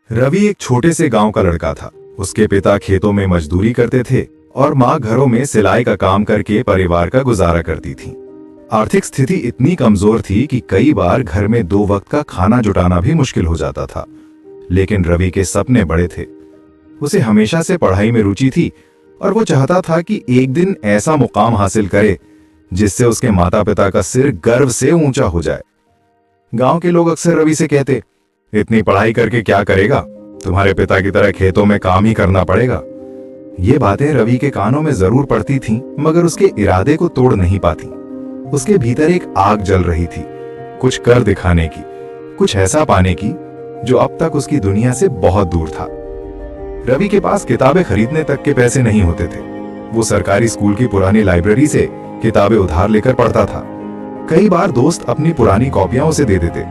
रवि एक छोटे से गांव का लड़का था। उसके पिता खेतों में मजदूरी करते थे और माँ घरों में सिलाई का काम करके परिवार का गुजारा करती थी। आर्थिक स्थिति इतनी कमजोर थी कि कई बार घर में 2 वक्त का खाना जुटाना भी मुश्किल हो जाता था। लेकिन रवि के सपने बड़े थे। उसे हमेशा से पढ़ाई में रुचि थी और वो चाहता था कि एक दिन ऐसा मुकाम हासिल करे जिससे उसके माता पिता का सिर गर्व से ऊंचा हो जाए। गांव के लोग अक्सर रवि से कहते, इतनी पढ़ाई करके क्या करेगा, तुम्हारे पिता की तरह खेतों में काम ही करना पड़ेगा। ये बातें रवि के कानों में जरूर पड़ती थीं, मगर उसके इरादे को तोड़ नहीं पाती। उसके भीतर एक आग जल रही थी, कुछ कर दिखाने की, कुछ ऐसा पाने की जो अब तक उसकी दुनिया से बहुत दूर था। रवि के पास किताबें खरीदने तक के पैसे नहीं होते थे। वो सरकारी स्कूल की पुरानी लाइब्रेरी से किताबें उधार लेकर पढ़ता था। कई बार दोस्त अपनी पुरानी कॉपियां उसे दे देते।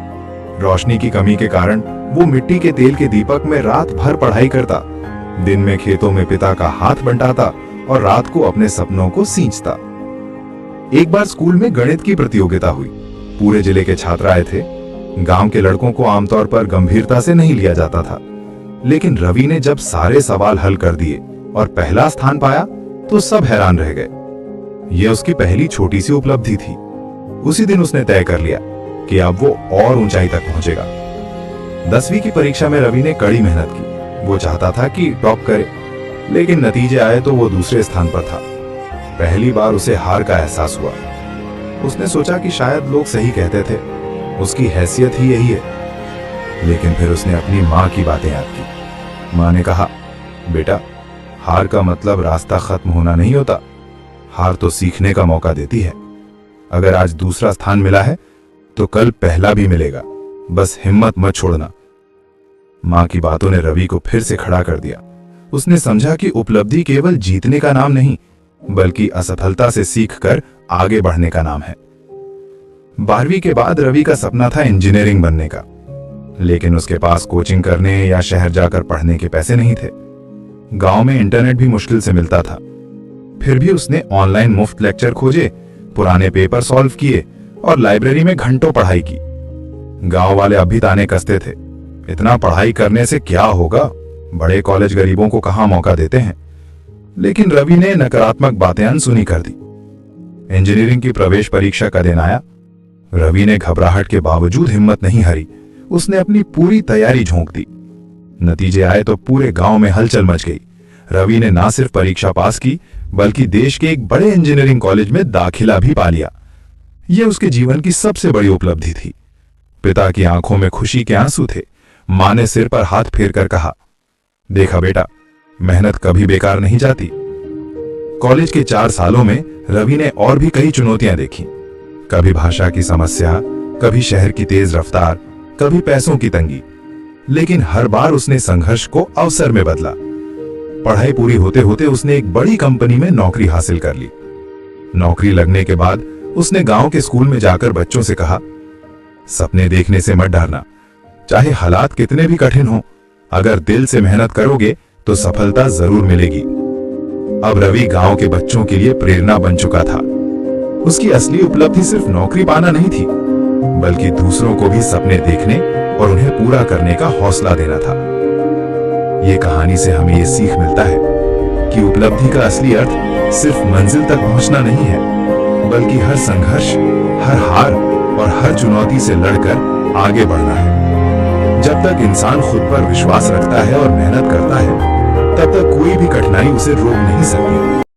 रोशनी की कमी के कारण वो मिट्टी के तेल के दीपक में रात भर पढ़ाई करता। दिन में खेतों में पिता का हाथ बंटाता और रात को अपने सपनों को सींचता। एक बार स्कूल में गणित की प्रतियोगिता हुई। पूरे जिले के छात्र आए थे। गांव के लड़कों को आमतौर पर गंभीरता से नहीं लिया जाता था, लेकिन रवि ने जब सारे सवाल हल कर दिए और पहला स्थान पाया तो सब हैरान रह गए। यह उसकी पहली छोटी सी उपलब्धि थी। उसी दिन उसने तय कर लिया कि अब वो और ऊंचाई तक पहुंचेगा। 10वीं की परीक्षा में रवि ने कड़ी मेहनत की। वो चाहता था कि टॉप करे, लेकिन नतीजे आए तो वो दूसरे स्थान पर था। पहली बार उसे हार का एहसास हुआ। उसने सोचा कि शायद लोग सही कहते थे, उसकी हैसियत ही यही है। लेकिन फिर उसने अपनी माँ की बातें याद की। माँ ने कहा, बेटा, हार का मतलब रास्ता खत्म होना नहीं होता। हार तो सीखने का मौका देती है। अगर आज दूसरा स्थान मिला है तो कल पहला भी मिलेगा, बस हिम्मत मत छोड़ना। माँ की बातों ने रवि को फिर से खड़ा कर दिया। उसने समझा कि उपलब्धि केवल जीतने का नाम नहीं, बल्कि असफलता से सीखकर आगे बढ़ने का नाम है। 12वीं के बाद रवि का सपना था इंजीनियरिंग बनने का, लेकिन उसके पास कोचिंग करने या शहर जाकर पढ़ने के पैसे नहीं थे। गांव में इंटरनेट भी मुश्किल से मिलता था। फिर भी उसने ऑनलाइन मुफ्त लेक्चर खोजे, पुराने पेपर सॉल्व किए और लाइब्रेरी में घंटों पढ़ाई की। गांव वाले अब भी ताने कसते थे, इतना पढ़ाई करने से क्या होगा, बड़े कॉलेज गरीबों को कहां मौका देते हैं। लेकिन रवि ने नकारात्मक बातें अनसुनी कर दी। इंजीनियरिंग की प्रवेश परीक्षा का दिन आया। रवि ने घबराहट के बावजूद हिम्मत नहीं हारी। उसने अपनी पूरी तैयारी झोंक दी। नतीजे आए तो पूरे गांव में हलचल मच गई। रवि ने ना सिर्फ परीक्षा पास की, बल्कि देश के एक बड़े इंजीनियरिंग कॉलेज में दाखिला भी पा लिया। यह उसके जीवन की सबसे बड़ी उपलब्धि थी। पिता की आंखों में खुशी के आंसू थे। मां ने सिर पर हाथ फेरकर कहा, देखा बेटा, मेहनत कभी बेकार नहीं जाती। कॉलेज के 4 सालों में रवि ने और भी कई चुनौतियां देखी। कभी भाषा की समस्या, कभी शहर की तेज रफ्तार, कभी पैसों की तंगी। लेकिन हर बार उसने संघर्ष को अवसर में बदला। पढ़ाई पूरी होते होते उसने एक बड़ी कंपनी में नौकरी हासिल कर ली। नौकरी लगने के बाद उसने गांव के स्कूल में जाकर बच्चों से कहा, सपने देखने से मत डरना, चाहे हालात कितने भी कठिन हो, अगर दिल से मेहनत करोगे तो सफलता जरूर मिलेगी। अब रवि गांव के बच्चों के लिए प्रेरणा बन चुका था। उसकी असली उपलब्धि सिर्फ नौकरी पाना नहीं थी, बल्कि दूसरों को भी सपने देखने और उन्हें पूरा करने का हौसला देना था। ये कहानी से हमें ये सीख मिलता है कि उपलब्धि का असली अर्थ सिर्फ मंजिल तक पहुंचना नहीं है, बल्कि हर संघर्ष, हर हार और हर चुनौती से लड़कर आगे बढ़ना है। जब तक इंसान खुद पर विश्वास रखता है और मेहनत करता है, तब तक कोई भी कठिनाई उसे रोक नहीं सकती।